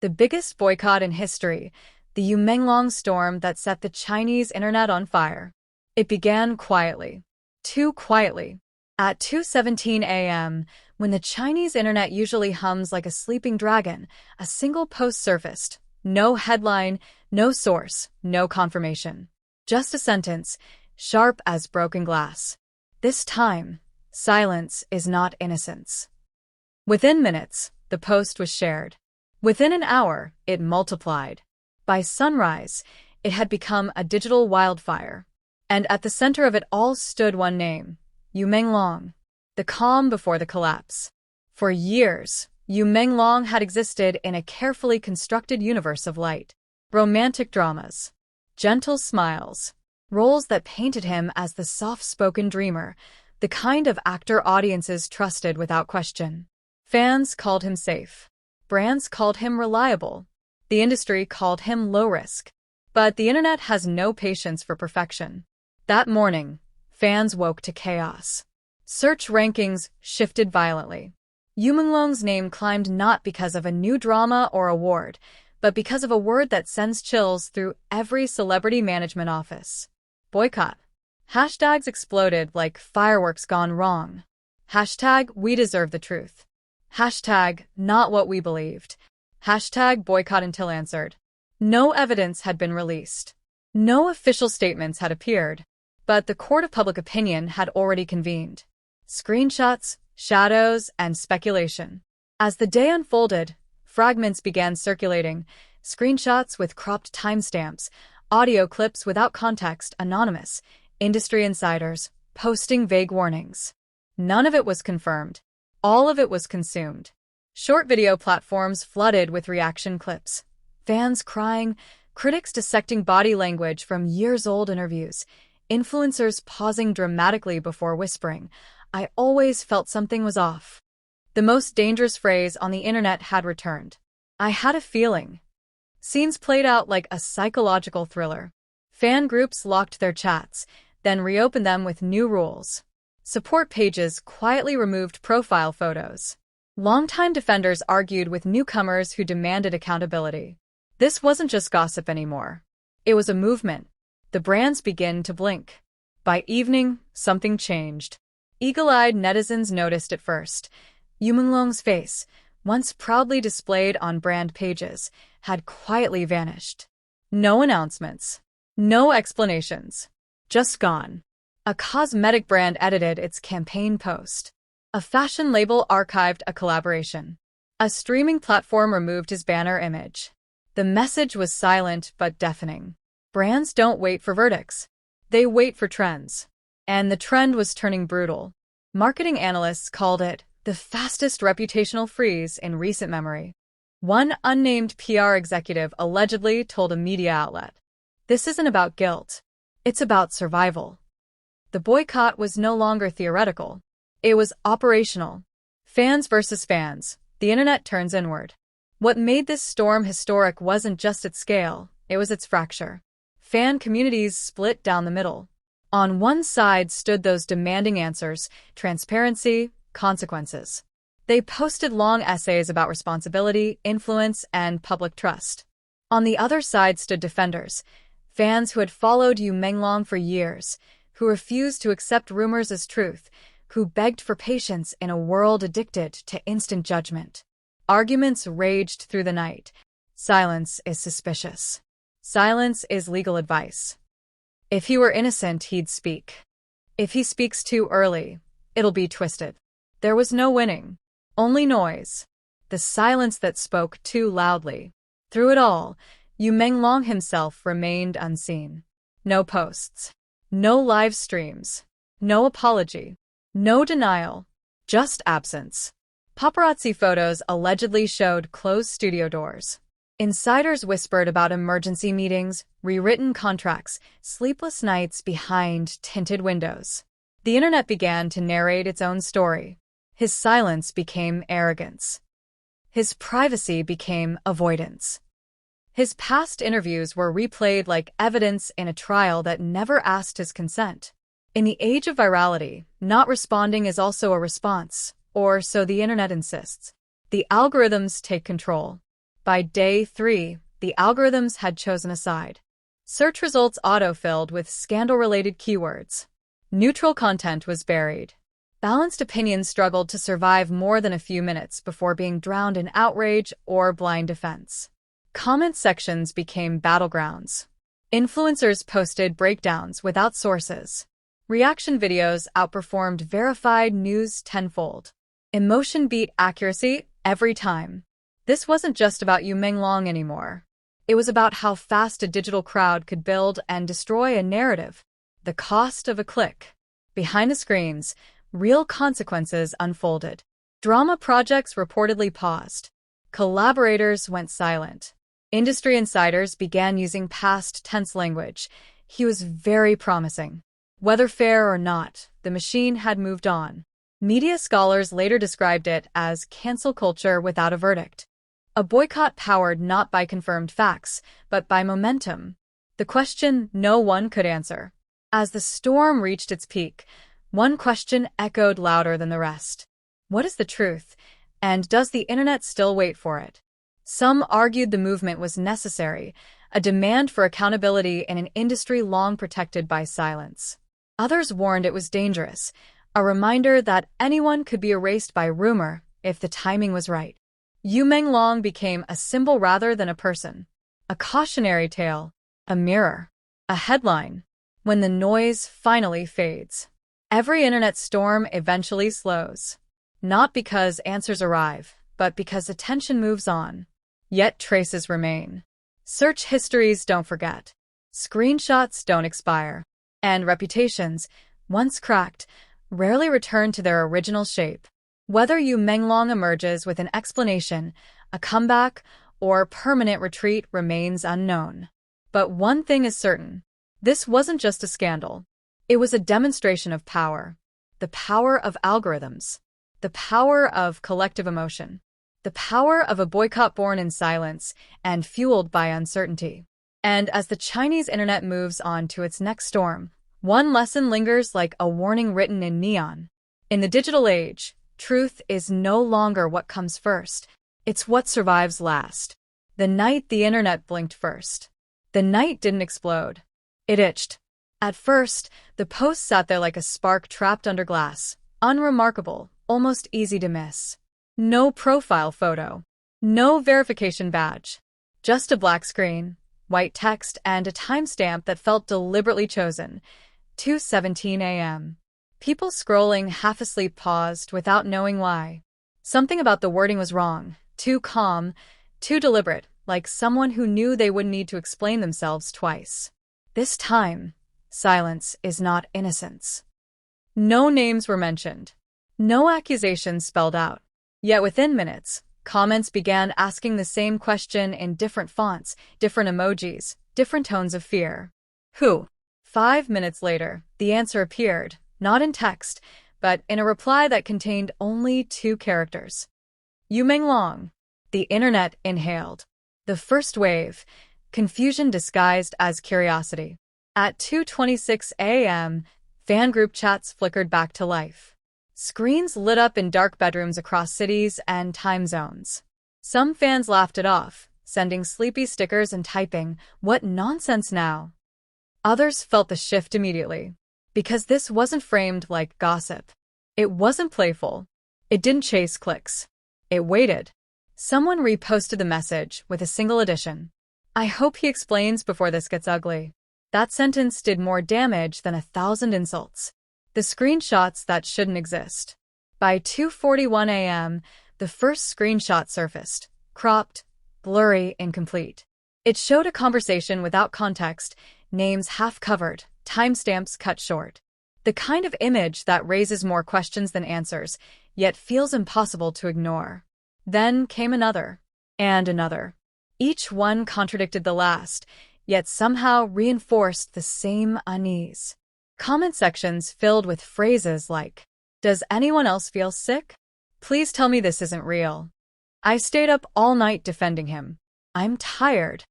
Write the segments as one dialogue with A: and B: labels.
A: The biggest boycott in history, the menglong storm that set the Chinese internet on fire. It began quietly. Too quietly. At 2:17 a.m., when the Chinese internet usually hums like a sleeping dragon, a single post surfaced. No headline, no source, no confirmation. Just a sentence, sharp as broken glass. This time, silence is not innocence. Within minutes, the post was shared. Within an hour, it multiplied. By sunrise, it had become a digital wildfire. And at the center of it all stood one name, menglong, the calm before the collapse. For years, menglong had existed in a carefully constructed universe of light. Romantic dramas, gentle smiles, roles that painted him as the soft-spoken dreamer, the kind of actor audiences trusted without question. Fans called him safe. Brands called him reliable. The industry called him low-risk. But the internet has no patience for perfection. That morning, fans woke to chaos. Search rankings shifted violently. Menglong's name climbed not because of a new drama or award, but because of a word that sends chills through every celebrity management office. Boycott. Hashtags exploded like fireworks gone wrong. Hashtag we deserve the truth. Hashtag not what we believed. Hashtag boycott until answered. No evidence had been released. No official statements had appeared. But the court of public opinion had already convened. Screenshots, shadows, and speculation. As the day unfolded, fragments began circulating, screenshots with cropped timestamps, audio clips without context, anonymous, industry insiders, posting vague warnings. None of it was confirmed. All of it was consumed. Short video platforms flooded with reaction clips. Fans crying, critics dissecting body language from years-old interviews, influencers pausing dramatically before whispering, "I always felt something was off." The most dangerous phrase on the internet had returned. "I had a feeling." Scenes played out like a psychological thriller. Fan groups locked their chats, then reopened them with new rules. Support pages quietly removed profile photos. Longtime defenders argued with newcomers who demanded accountability. This wasn't just gossip anymore. It was a movement. The brands began to blink. By evening, something changed. Eagle-eyed netizens noticed it first. Menglong's face, once proudly displayed on brand pages, had quietly vanished. No announcements. No explanations. Just gone. A cosmetic brand edited its campaign post. A fashion label archived a collaboration. A streaming platform removed his banner image. The message was silent but deafening. Brands don't wait for verdicts. They wait for trends. And the trend was turning brutal. Marketing analysts called it the fastest reputational freeze in recent memory. One unnamed PR executive allegedly told a media outlet, "This isn't about guilt. It's about survival." The boycott was no longer theoretical. It was operational. Fans versus fans. The internet turns inward. What made this storm historic wasn't just its scale, it was its fracture. Fan communities split down the middle. On one side stood those demanding answers, transparency, consequences. They posted long essays about responsibility, influence, and public trust. On the other side stood defenders, fans who had followed menglong for years, who refused to accept rumors as truth, who begged for patience in a world addicted to instant judgment. Arguments raged through the night. Silence is suspicious. Silence is legal advice. If he were innocent, he'd speak. If he speaks too early, it'll be twisted. There was no winning, only noise. The silence that spoke too loudly. Through it all, menglong himself remained unseen. No posts. No live streams. No apology. No denial. Just absence. Paparazzi photos allegedly showed closed studio doors. Insiders whispered about emergency meetings, rewritten contracts, sleepless nights behind tinted windows. The internet began to narrate its own story. His silence became arrogance. His privacy became avoidance. His past interviews were replayed like evidence in a trial that never asked his consent. In the age of virality, not responding is also a response, or so the internet insists. The algorithms take control. By day 3, the algorithms had chosen a side. Search results auto-filled with scandal-related keywords. Neutral content was buried. Balanced opinions struggled to survive more than a few minutes before being drowned in outrage or blind defense. Comment sections became battlegrounds. Influencers posted breakdowns without sources. Reaction videos outperformed verified news tenfold. Emotion beat accuracy every time. This wasn't just about menglong anymore. It was about how fast a digital crowd could build and destroy a narrative. The cost of a click. Behind the screens, real consequences unfolded. Drama projects reportedly paused. Collaborators went silent. Industry insiders began using past tense language. He was very promising. Whether fair or not, the machine had moved on. Media scholars later described it as cancel culture without a verdict. A boycott powered not by confirmed facts, but by momentum. The question no one could answer. As the storm reached its peak, one question echoed louder than the rest. What is the truth, and does the internet still wait for it? Some argued the movement was necessary, a demand for accountability in an industry long protected by silence. Others warned it was dangerous, a reminder that anyone could be erased by rumor if the timing was right. Menglong became a symbol rather than a person. A cautionary tale, a mirror, a headline. When the noise finally fades, every internet storm eventually slows. Not because answers arrive, but because attention moves on. Yet traces remain. Search histories don't forget. Screenshots don't expire. And reputations, once cracked, rarely return to their original shape. Whether menglong emerges with an explanation, a comeback, or permanent retreat remains unknown. But one thing is certain. This wasn't just a scandal. It was a demonstration of power. The power of algorithms. The power of collective emotion. The power of a boycott born in silence and fueled by uncertainty. And as the Chinese internet moves on to its next storm, one lesson lingers like a warning written in neon. In the digital age, truth is no longer what comes first. It's what survives last. The night the internet blinked first. The night didn't explode. It itched. At first, the post sat there like a spark trapped under glass, unremarkable, almost easy to miss. No profile photo. No verification badge. Just a black screen, white text, and a timestamp that felt deliberately chosen. 2:17 a.m. People scrolling half asleep paused without knowing why. Something about the wording was wrong, too calm, too deliberate, like someone who knew they wouldn't need to explain themselves twice. This time, silence is not innocence. No names were mentioned. No accusations spelled out. Yet within minutes, comments began asking the same question in different fonts, different emojis, different tones of fear. Who? 5 minutes later, the answer appeared, not in text, but in a reply that contained only 2 characters. Menglong. The internet inhaled. The first wave, confusion disguised as curiosity. At 2:26 a.m., fan group chats flickered back to life. Screens lit up in dark bedrooms across cities and time zones. Some fans laughed it off, sending sleepy stickers and typing, "What nonsense now?" Others felt the shift immediately. Because this wasn't framed like gossip. It wasn't playful. It didn't chase clicks. It waited. Someone reposted the message with a single addition. "I hope he explains before this gets ugly." That sentence did more damage than 1,000 insults. The screenshots that shouldn't exist. By 2:41 a.m., the first screenshot surfaced, cropped, blurry, incomplete. It showed a conversation without context, names half-covered, timestamps cut short. The kind of image that raises more questions than answers, yet feels impossible to ignore. Then came another, and another. Each one contradicted the last, yet somehow reinforced the same unease. Comment sections filled with phrases like, "Does anyone else feel sick? Please tell me this isn't real. I stayed up all night defending him. I'm tired."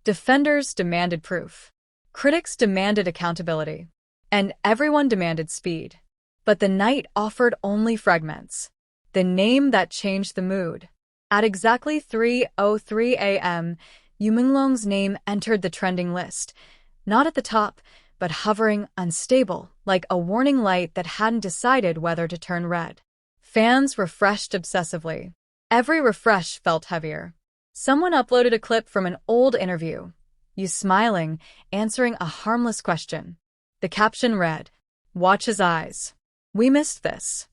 A: Defenders demanded proof. Critics demanded accountability. And everyone demanded speed. But the night offered only fragments. The name that changed the mood. At exactly 3:03 a.m., Yu Menglong's name entered the trending list, not at the top, but hovering unstable, like a warning light that hadn't decided whether to turn red. Fans refreshed obsessively. Every refresh felt heavier. Someone uploaded a clip from an old interview, you smiling, answering a harmless question. The caption read, "Watch his eyes. We missed this."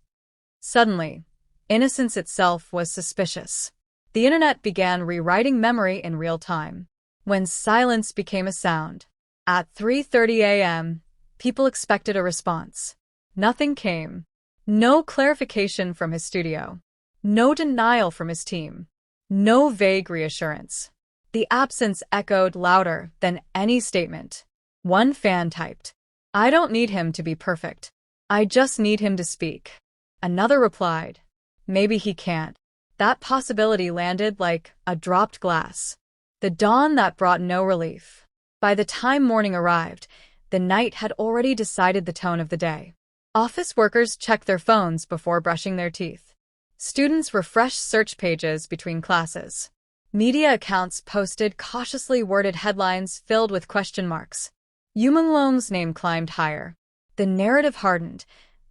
A: Suddenly, innocence itself was suspicious. The internet began rewriting memory in real time. When silence became a sound, at 3:30 a.m., people expected a response. Nothing came. No clarification from his studio. No denial from his team. No vague reassurance. The absence echoed louder than any statement. One fan typed, "I don't need him to be perfect. I just need him to speak." Another replied, "Maybe he can't." That possibility landed like a dropped glass. The dawn that brought no relief. By the time morning arrived, the night had already decided the tone of the day. Office workers checked their phones before brushing their teeth. Students refreshed search pages between classes. Media accounts posted cautiously worded headlines filled with question marks. Yu Menglong's name climbed higher. The narrative hardened,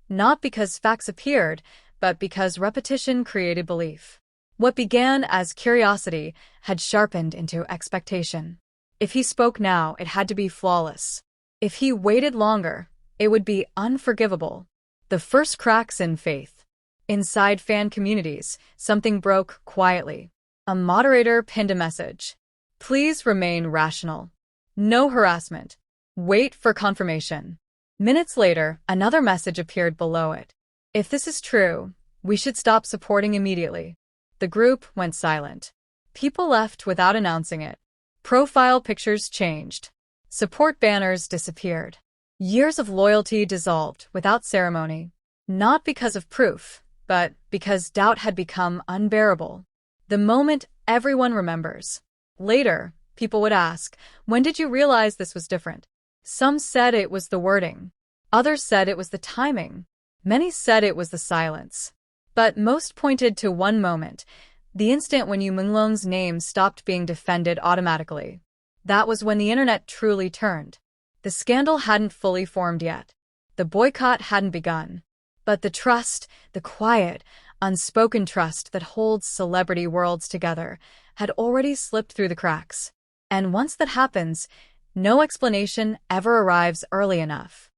A: not because facts appeared, but because repetition created belief. What began as curiosity had sharpened into expectation. If he spoke now, it had to be flawless. If he waited longer, it would be unforgivable. The first cracks in faith. Inside fan communities, something broke quietly. A moderator pinned a message. "Please remain rational. No harassment. Wait for confirmation." Minutes later, another message appeared below it. "If this is true, we should stop supporting immediately." The group went silent. People left without announcing it. Profile pictures changed. Support banners disappeared. Years of loyalty dissolved without ceremony. Not because of proof, but because doubt had become unbearable. The moment everyone remembers. Later, people would ask, "When did you realize this was different?" Some said it was the wording. Others said it was the timing. Many said it was the silence. But most pointed to one moment, the instant when Yu Menglong's name stopped being defended automatically. That was when the internet truly turned. The scandal hadn't fully formed yet. The boycott hadn't begun. But the trust, the quiet, unspoken trust that holds celebrity worlds together, had already slipped through the cracks. And once that happens, no explanation ever arrives early enough.